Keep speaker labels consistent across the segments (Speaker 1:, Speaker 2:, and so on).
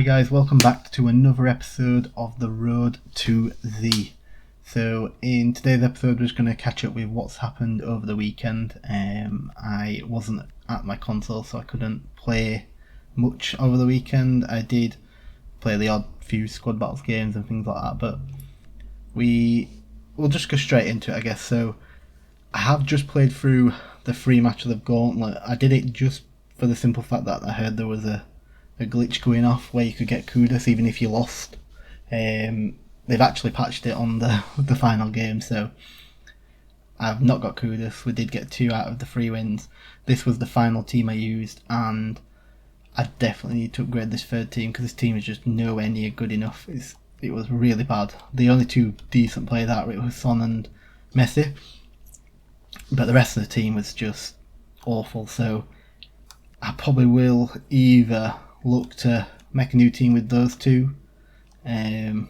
Speaker 1: Hi guys, welcome back to another episode of the Road to Z. So in today's episode we're just going to catch up with what's happened over the weekend. I wasn't at my console so I couldn't play much over the weekend. I did play the odd few squad battles games and things like that, but we'll just go straight into it, I guess. So I have just played through the 3 matches of Gauntlet. I did it just for the simple fact that I heard there was a glitch going off where you could get kudos even if you lost. They've actually patched it on the final game, so I've not got kudos. We did get 2 out of the 3 wins. This was the final team I used, and I definitely need to upgrade this third team because this team is just nowhere near good enough. It was really bad. The only 2 decent players out of it were Son and Messi, but the rest of the team was just awful. So I probably will either look to make a new team with those 2 and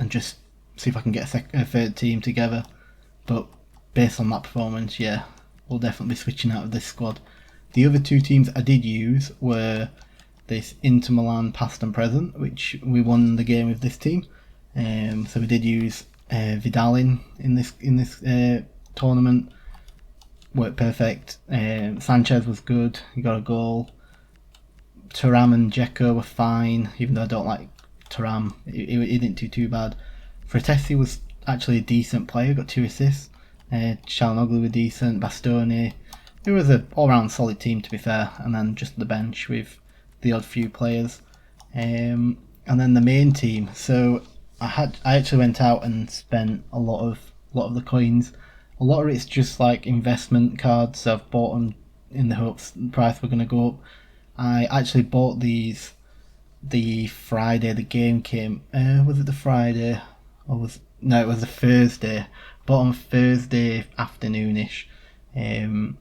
Speaker 1: just see if I can get a third team together, but based on that performance, yeah, we'll definitely be switching out of this squad. The other 2 teams I did use were this Inter Milan past and present, which we won the game with this team, so we did use Vidal in this tournament. Worked perfect. Sanchez was good, he got a goal. Thuram and Dzeko were fine, even though I don't like Thuram. He didn't do too bad. Fratesi was actually a decent player, got 2 assists. Çalhanoğlu were decent, Bastoni. It was an all-round solid team, to be fair, and then just the bench with the odd few players. And then the main team. So I actually went out and spent a lot of the coins. A lot of it's just like investment cards, so I've bought them in the hopes the price were going to go up. I actually bought these the Friday the game came. Was it the Friday? It was the Thursday. Bought on Thursday afternoonish, and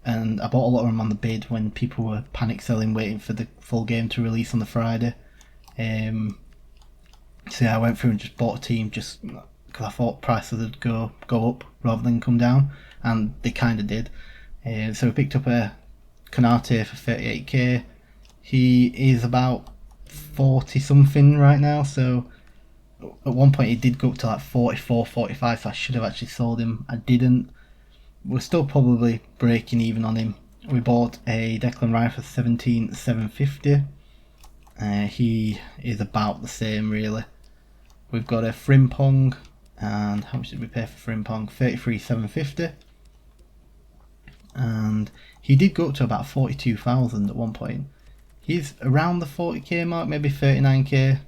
Speaker 1: I bought a lot of them on the bid when people were panic selling, waiting for the full game to release on the Friday. So yeah, I went through and just bought a team just because I thought prices would go up rather than come down, and they kind of did. So we picked up a Konate for 38k. He is about 40 something right now, so at one point he did go up to like 44, 45, so I should have actually sold him. I didn't. We're still probably breaking even on him. We bought a Declan Rice for 17,750. He is about the same really. We've got a Frimpong, and how much did we pay for Frimpong? 33,750. And he did go up to about 42,000 at one point. He's around the 40k mark, maybe 39k.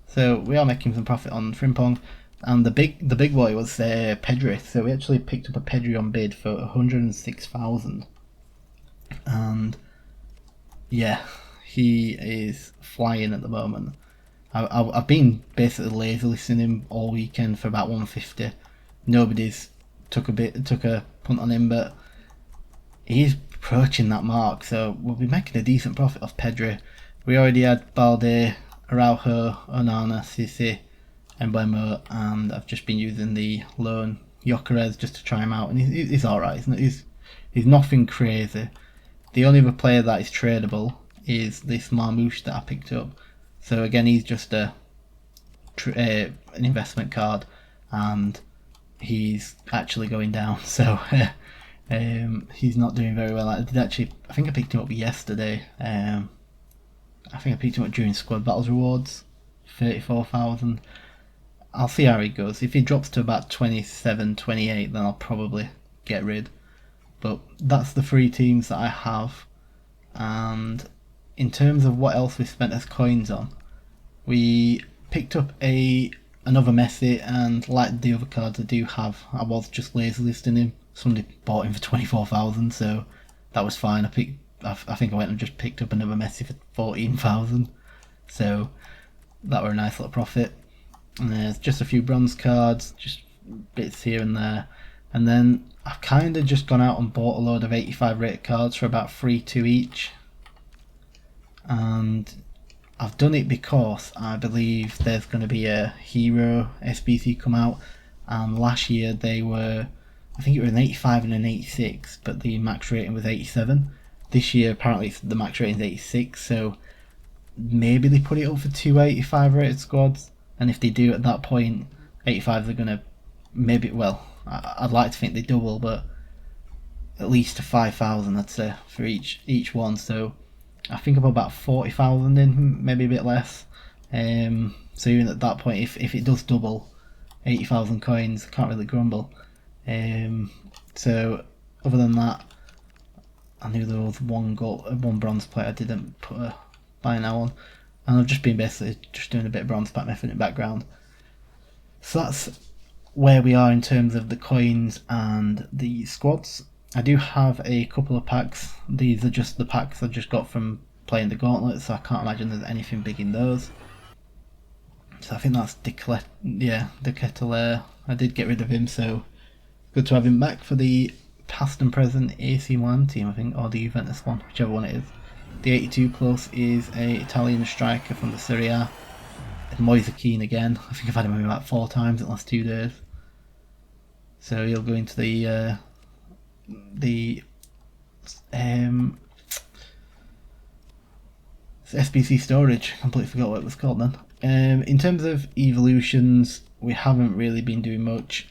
Speaker 1: So we are making some profit on Frimpong. And the big boy was Pedri. So we actually picked up a Pedri on bid for 106,000. And yeah, he is flying at the moment. I've been basically lazy listing him all weekend for about 150. Nobody's took a punt on him, but he's approaching that mark, so we'll be making a decent profit off Pedri. We already had Balde, Araujo, Onana, Sisi, and Mbeumo, and I've just been using the loan Gyökeres just to try him out, and he's alright, isn't it? He's nothing crazy. The only other player that is tradable is this Marmouche that I picked up. So again, he's just an investment card, and he's actually going down, so he's not doing very well. I think I picked him up yesterday. I think I picked him up during Squad Battles rewards, 34,000. I'll see how he goes. If he drops to about 27, 28, then I'll probably get rid. But that's the 3 teams that I have. And in terms of what else we spent as coins on, we picked up another Messi, and like the other cards I do have, I was just lazy listing him. Somebody bought him for 24,000, so that was fine. I think I went and just picked up another Messi for 14,000, so that were a nice little profit. And there's just a few bronze cards, just bits here and there, and then I've kind of just gone out and bought a load of 85 rated cards for about 3-2 each, and I've done it because I believe there's going to be a Hero SBC come out, and last year they were, I think it was an 85 and an 86, but the max rating was 87. This year apparently the max rating is 86, so maybe they put it up for 285 rated squads, and if they do at that point, 85 they're gonna maybe, well, I'd like to think they double, but at least to 5,000 I'd say for each one. So I think I'm about 40,000 in, maybe a bit less. So even at that point, if it does double, 80,000 coins, I can't really grumble. So other than that, I knew there was one bronze plate I didn't put a buy now on, and I've just been basically just doing a bit of bronze pack method in the background. So that's where we are in terms of the coins and the squads. I do have a couple of packs. These are just the packs I just got from playing the Gauntlet, so I can't imagine there's anything big in those. So I think that's De Ketelaere. I did get rid of him, so good to have him back for the past and present AC Milan team, I think, or the Juventus one, whichever one it is. The 82 plus is a Italian striker from the Serie A. Moise Keane again. I think I've had him about 4 times in the last 2 days. So he'll go into the SBC storage. Completely forgot what it was called then. In terms of evolutions, we haven't really been doing much.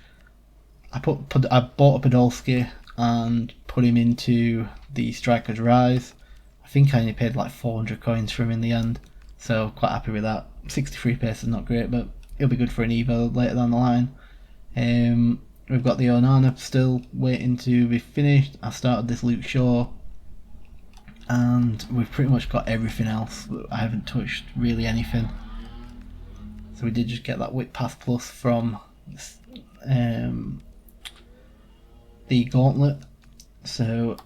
Speaker 1: I bought a Podolski and put him into the Striker's Rise. I think I only paid like 400 coins for him in the end, so quite happy with that. 63 pace is not great, but it'll be good for an Evo later down the line. We've got the Onana still waiting to be finished. I started this Luke Shaw, and we've pretty much got everything else. I haven't touched really anything. So we did just get that Whip Pass Plus from the Gauntlet, so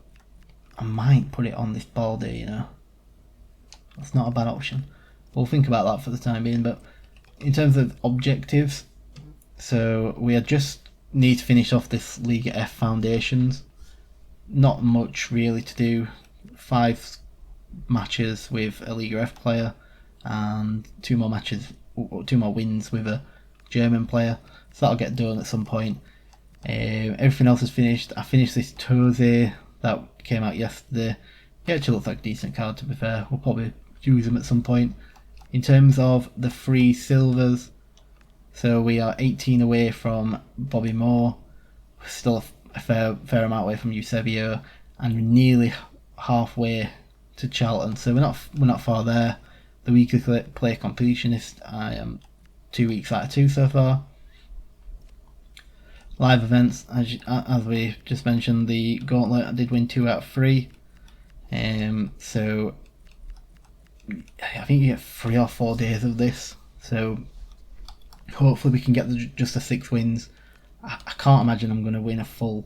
Speaker 1: I might put it on this Baldy, you know. That's not a bad option. We'll think about that for the time being. But in terms of objectives, so we just need to finish off this Liga F Foundations. Not much really to do. 5 matches with a Liga F player and 2 more wins with a German player. So that'll get done at some point. Everything else is finished. I finished this RoadToZ that came out yesterday. It actually looks like a decent card, to be fair. We'll probably use them at some point. In terms of the 3 silvers, so we are 18 away from Bobby Moore. We're still a fair amount away from Eusebio, and we're nearly halfway to Charlton. So we're not far there. The weekly play completionist, I am 2 weeks out of 2 so far. Live events, as we just mentioned, the Gauntlet, I did win 2 out of 3. So I think you get 3 or 4 days of this. So hopefully we can get just the 6 wins. I can't imagine I'm going to win a full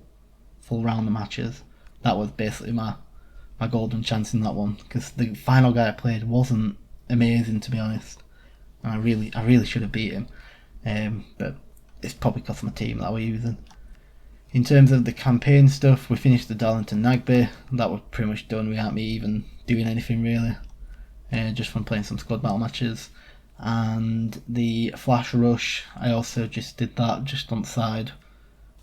Speaker 1: round of matches. That was basically my golden chance in that one, because the final guy I played wasn't amazing, to be honest, and I really should have beat him. But it's probably because of my team that we're using. In terms of the campaign stuff, we finished the Darlington Nagby. That was pretty much done without me even doing anything really, just from playing some squad battle matches. And the Flash Rush, I also just did that just on the side.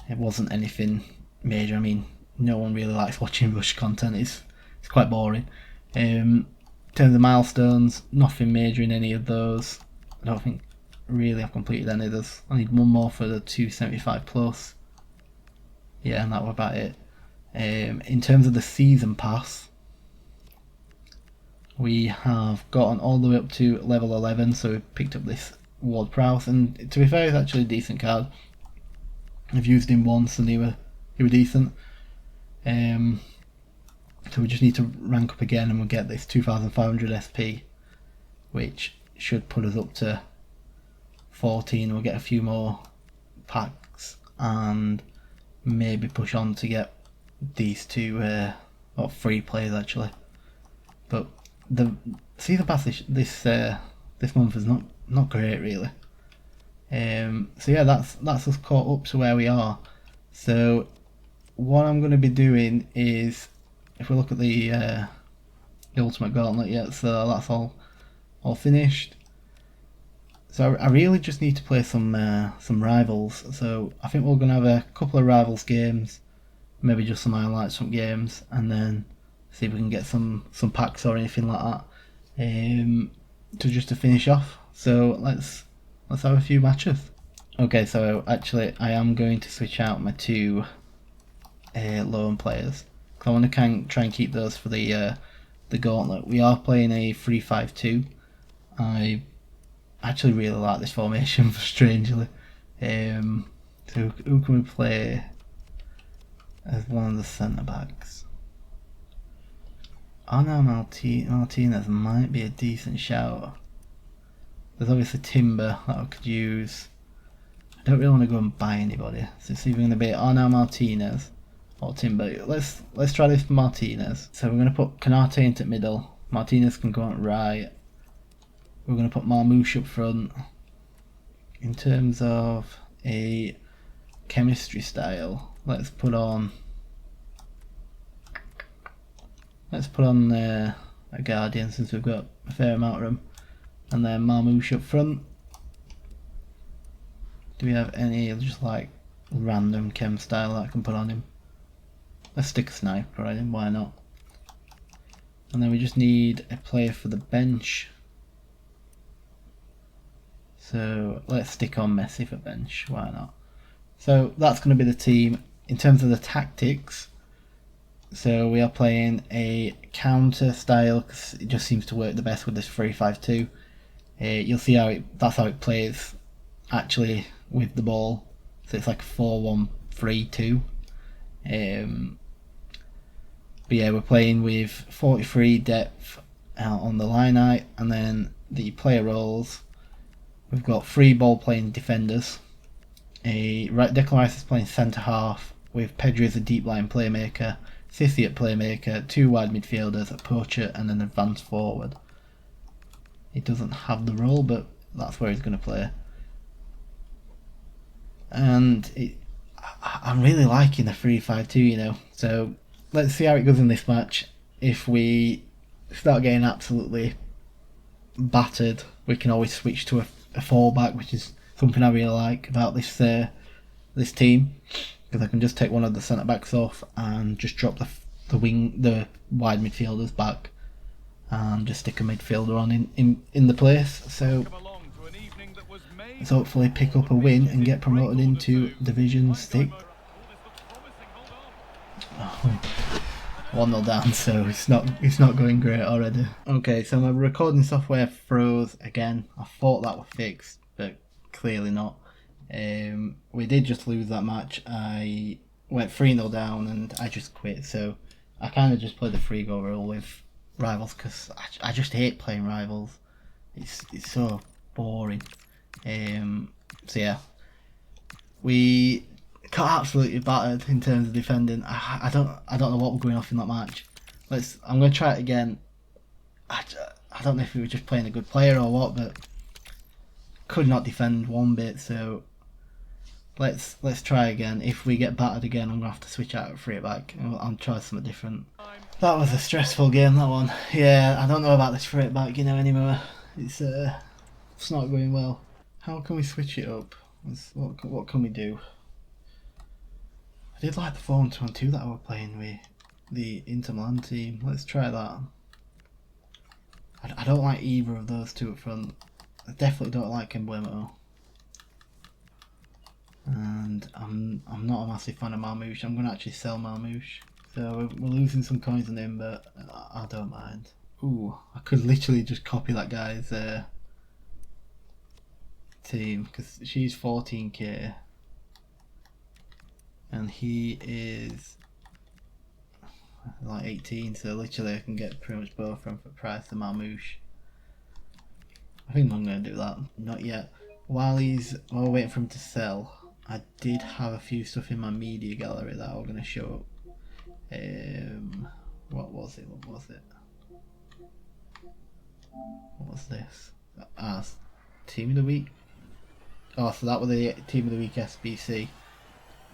Speaker 1: It wasn't anything major. I mean, no one really likes watching Rush content. It's quite boring. In terms of milestones, nothing major in any of those. I don't think really I've completed any of those. I need one more for the 275 plus. Yeah, and that was about it. In terms of the season pass, we have gotten all the way up to level 11, so we picked up this Ward Prowse, and to be fair, it's actually a decent card. I've used him once and he were decent. So we just need to rank up again and we'll get this 2500 SP, which should put us up to 14. We'll get a few more packs and maybe push on to get these 2 or 3 players actually. But the season pass this month is not great really. So yeah, that's us caught up to where we are. So what I'm going to be doing is, if we look at the Ultimate Gauntlet, yeah, so that's all finished. So I really just need to play some rivals. So I think we're going to have a couple of rivals games, maybe just some highlights from games, and then see if we can get some packs or anything like that. to finish off. So let's have a few matches. Okay, so actually I am going to switch out my two lone players. I want to try and keep those for the Gauntlet. We are playing a 3-5-2. I actually really like this formation, strangely. So who can we play as one of the centre backs? Ana Martinez might be a decent shout. There's obviously Timber that I could use. I don't really want to go and buy anybody, so it's either going to be Ana Martinez or Timber. Let's try this for Martinez. So we're going to put Canate into middle. Martinez can go on right. We're going to put Marmouche up front. In terms of a chemistry style, let's put on a Guardian, since we've got a fair amount of them, and then Marmouche up front. Do we have any just like random chem style that I can put on him? Let's stick a sniper on him, why not? And then we just need a player for the bench. So let's stick on Messi for bench, why not? So that's going to be the team. In terms of the tactics, so we are playing a counter style because it just seems to work the best with this 3-5-2. You'll see that's how it plays actually with the ball. So it's like 4-1-3-2. But yeah, we're playing with 43 depth out on the line height, and then the player roles. We've got 3 ball playing defenders. Declan Rice is playing centre half with Pedri as a deep line playmaker, Sissy at playmaker, 2 wide midfielders, a poacher, and an advanced forward. He doesn't have the role, but that's where he's going to play. And I'm really liking the 3-5-2, you know. So let's see how it goes in this match. If we start getting absolutely battered, we can always switch to a fallback, which is something I really like about this team, because I can just take one of the centre backs off and just drop the wide midfielders back, and just stick a midfielder on in the place. So let's hopefully pick up a win and get promoted into Division 6. 1-0 down, so it's not going great already. Okay, so my recording software froze again. I thought that was fixed, but clearly not. We did just lose that match. I went 3-0 down and I just quit. So I kind of just played the 3-goal rule with rivals because I just hate playing rivals. It's so boring. So yeah, we got absolutely battered in terms of defending. I don't know what we're going off in that match. I'm going to try it again. I don't know if we were just playing a good player or what, but could not defend one bit. So let's try again. If we get battered again, I'm gonna have to switch out at 3-back and I'll try something different. That was a stressful game, that one. Yeah, I don't know about this 3-back, you know, anymore. It's not going well. How can we switch it up? What can we do? I did like the 4-1-2 that I was playing with the Inter Milan team. Let's try that. I don't like either of those two up front. I definitely don't like Emblemo. And I'm not a massive fan of Marmouche. I'm going to actually sell Marmouche. So we're losing some coins on him, but I don't mind. Ooh, I could literally just copy that guy's team, because she's 14k. And he is like 18, so literally I can get pretty much both of them for the price of Marmouche. I think I'm going to do that. Not yet. While we're waiting for him to sell, I did have a few stuff in my media gallery that I'm going to show up. What was it? What was this? Team of the week. Oh, so that was the Team of the Week SBC.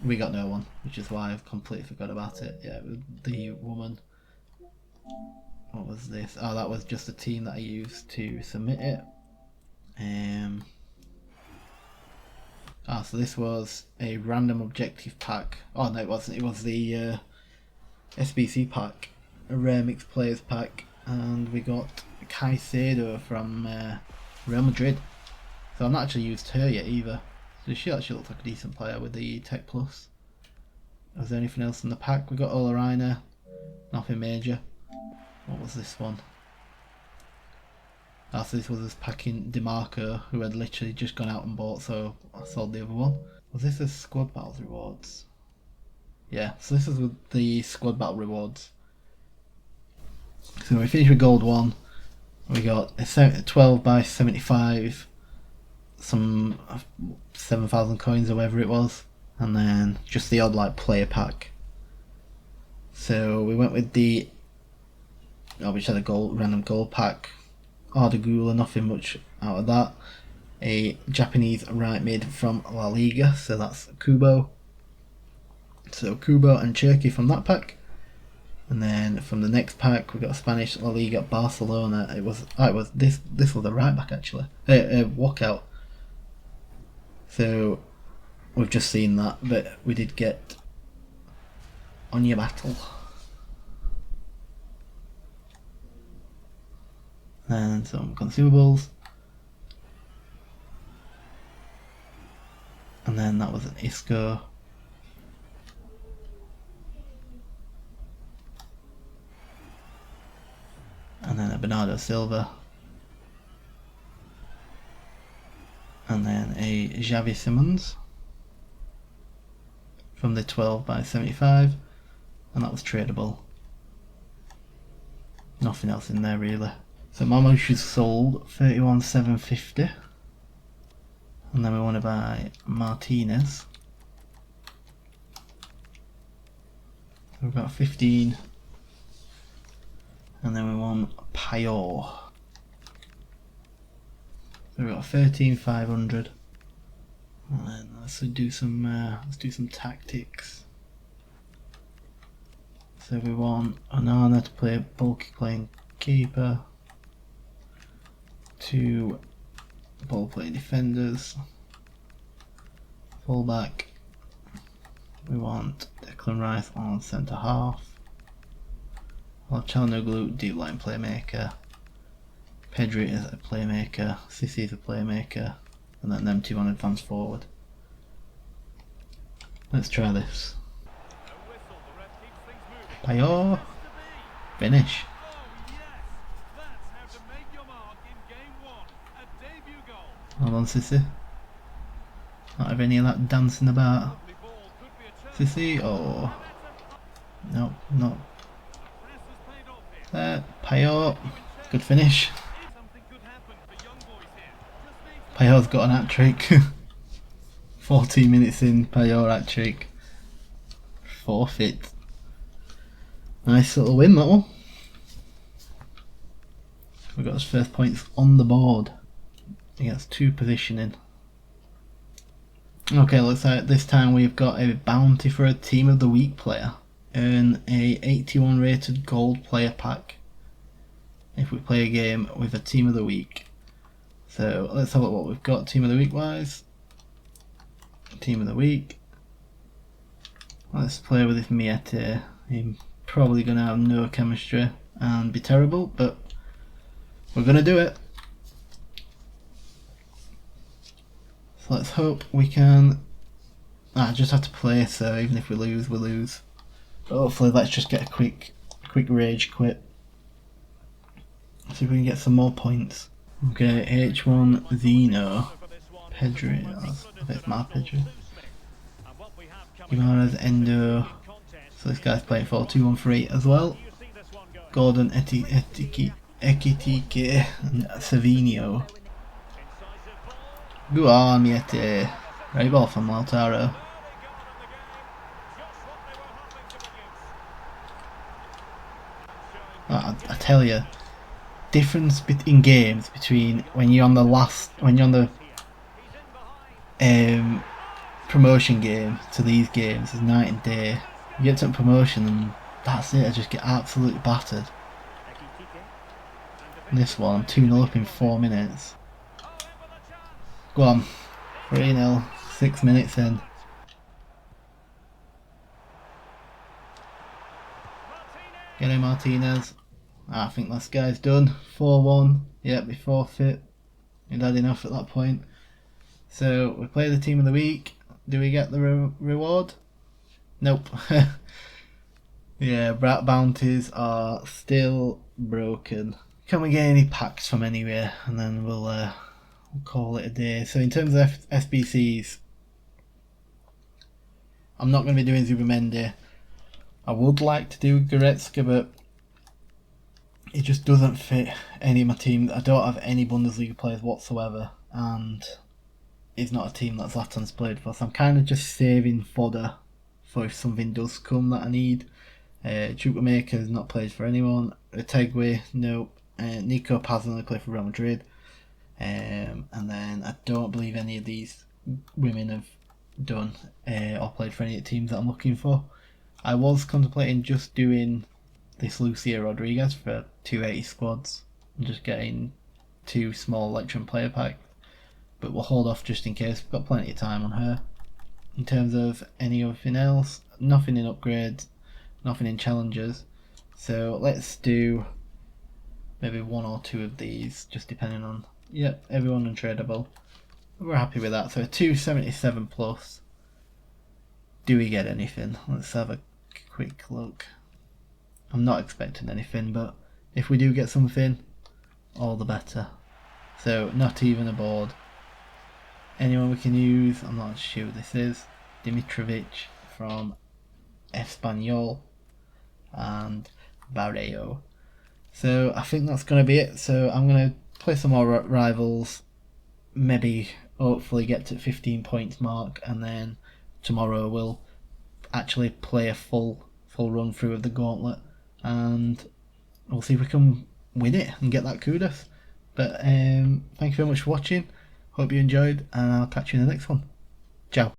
Speaker 1: We got no one, which is why I've completely forgot about it. Yeah, the woman. What was this? Oh, that was just a team that I used to submit it. So this was a random objective pack. Oh no, it wasn't. It was the SBC pack, a rare mixed players pack. and we got Caicedo from Real Madrid. So I've not actually used her yet either. So she actually looks like a decent player with the Tech Plus. Was there anything else in the pack? We got Olarina, nothing major. What was this one? So this was us packing DeMarco, who had literally just gone out and bought, so I sold the other one. Was this a squad battles rewards? Yeah, so this is with the squad battle rewards. So we finished with gold 1. We got a 12 by 75, some 7,000 coins or whatever it was, and then just the odd like player pack. So we went with the which had a random gold pack, Ardagula, nothing much out of that. A Japanese right mid from La Liga, so that's Kubo. So Kubo and Cherky from that pack. And then from the next pack we got Spanish La Liga Barcelona. This was a right back actually. Walkout. So we've just seen that, but we did get On Your Battle. And some consumables. And then that was an Isco. And then a Bernardo Silva. And then a Xavi Simons from the 12 by 75, and that was tradable. Nothing else in there really. So Marmouche sold 31,750, and then we want to buy Martinez. We've got 15, and then we want Payot. So we've got 13,500, and then let's do some tactics. So we want Onana to play bulky playing keeper, 2 ball playing defenders, fullback. We want Declan Rice on centre half, Çalhanoğlu deep line playmaker, Pedri is a playmaker, Sissi is a playmaker, and then them 2 on advance forward. Let's try this. Payot, finish. Hold on, Sissi. Not have any of that dancing about. Sissi, oh. Nope, not. Payot, good finish. Payot's got an hat-trick. 14 minutes in, Payot hat-trick. Forfeit. Nice little win, that one. We got his first points on the board. He gets 2 positioning. Okay, looks like this time we've got a bounty for a Team of the Week player. Earn a 81 rated gold player pack if we play a game with a Team of the Week. So let's have a look what we've got Team of the Week wise. Team of the Week. Let's play with this Miete. He's probably going to have no chemistry and be terrible, but we're going to do it. So let's hope we can. I just have to play, so even if we lose, we lose. But hopefully let's just get a quick rage quit. See if we can get some more points. Okay, H1 Zeno. Pedri, that's my Pedri. Guimaraes, Endo. So this guy's playing 4-2-1-3 as well. Gordon, Ekitike, and Savinho. Go on, Miete. Right ball from Lautaro. I tell you, difference in games between when you're on the promotion game to these games is night and day. You get to a promotion and that's it, I just get absolutely battered. And this one, I'm 2-0 up in 4 minutes. Go on, 3-0, 6 minutes in. Get him, Martinez. I think this guy's done. 4-1. Yep, we forfeit. We'd had enough at that point. So we play the team of the week. Do we get the reward? Nope. Yeah, brat bounties are still broken. Can we get any packs from anywhere? And then we'll call it a day. So in terms of SBCs, I'm not going to be doing Zubimendi. I would like to do Goretzka, but it just doesn't fit any of my team. I don't have any Bundesliga players whatsoever, and it's not a team that Zlatan's played for, so I'm kind of just saving fodder for if something does come that I need. Chukwuemeka's not played for anyone. Otegwe, nope. Nico Paz only played for Real Madrid. And then I don't believe any of these women have done or played for any of the teams that I'm looking for. I was contemplating just doing this Lucia Rodriguez for 280 squads and just getting 2 small Electrum player packs, but we'll hold off just in case. We've got plenty of time on her. In terms of anything else, nothing in upgrades, nothing in challenges, so let's do maybe 1 or 2 of these, just depending on. Yep, everyone untradeable. We're happy with that. So a 277 plus. Do we get anything? Let's have a quick look. I'm not expecting anything, but if we do get something, all the better. So not even a board. Anyone we can use? I'm not sure who this is. Dimitrovic from Espanyol and Barreo. So I think that's going to be it. So I'm going to play some more rivals, maybe hopefully get to 15 points mark, and then tomorrow we'll actually play a full run through of the Gauntlet, and we'll see if we can win it and get that kudos. But thank you very much for watching. Hope you enjoyed, and I'll catch you in the next one. Ciao.